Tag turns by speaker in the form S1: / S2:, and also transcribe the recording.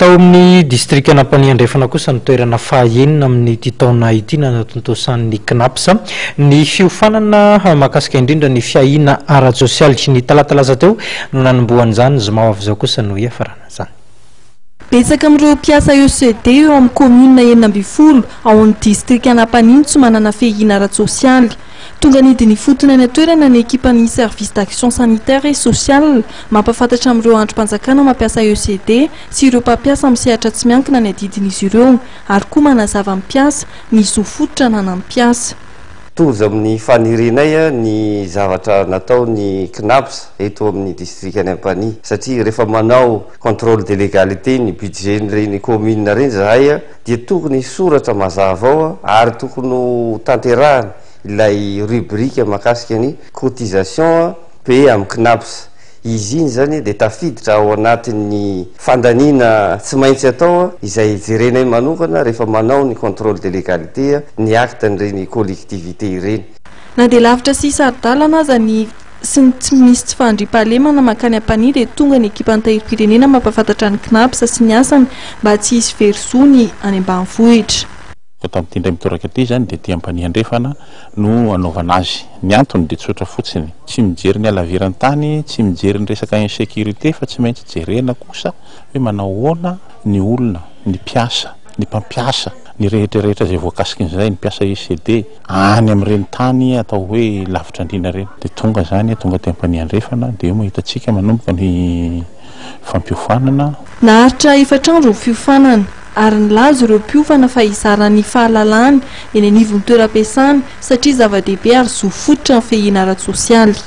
S1: tao amin'ny district Anapaniandrefana kosa ny toerana fahaenina amin'ny ity taona ity nanatontosan'ny CNAPS ny fiofanana mahakasika indrindra ny fiahina ara-tsosialy sy ny talatalaza teo no nanomboan'izany zoma avy zao kosa no iafarana zany.
S2: Betsaka amin'ireo mpiasa ECD eo amin'ny commune enina amby folo ao amin'ny district Anapaniany tsy manana fihahina ara-tsosialy. Tonga nidiny fotony any atoerana ny ekipan'ny service d'action sanitaire et sociale mampafantatra amin'ireo androm-panjakana mampiasa ECD sy ireo mpampiasa amin'ny sehatra tsy miankina ny adidin'izy ireo ary koa manazava mpiasa ny sofototra nanampiasa.
S3: Toza amin'ny fanirenay ny zavatra natao ny CNAPS eto amin'ny district Anapany satria rehefa manao contrôle de légalité ny budget ny commune reny zahay dia tokony soratra mazava ao ary tokony tanterahana ilay rubrique mahakasika ny cotisation be amin'ny CNAPS. Izy iny zany dia tafiditra ao anatin'ny fandaniana tsy maintsy atao izay jerenay manokana rehefa manao ny contrôle de légalité ny acte n'ireny collectivité ireny.
S2: Na dia lavitra sy sarodalana aza ny sy ny tsy misy tsy fandriam-pahalemana makany am-pania dia tonga ny ekipan'ny tahirim-pirenena mampafantatra ny CNAPS sy ny asany mba tsy hisy verisony any ambanivohitra.
S4: Tamin'ity ndray mitoraka ity zany dia ity Ampaniandrefana no anaovana azy. Ny antony dia tsotra fotsiny, tsy mijery ny halaviran'ny tany, tsy mijery ny resaka insécurité fa tsy maintsy jerena kosa hoe manao ahoana ny olona, ny mpiasa, ny mpampiasa, ny rehetrarehetra izay voakasikin'izay ny mpiasa ECD any amin'ireny tany atao hoe lavitra andrina reny. Dia tonga zany tonga ty Ampaniandrefana dia mahitatsika manomboka ny fampiofanana.
S2: Naharitra efatr'andro ny fiofanana ary nilaza ireo mpiofana fa hizarany fahalalany eny anivon'ny toeram-piasana satria zava-dehibe ary zofototra ny fihahina ara-tsosialy.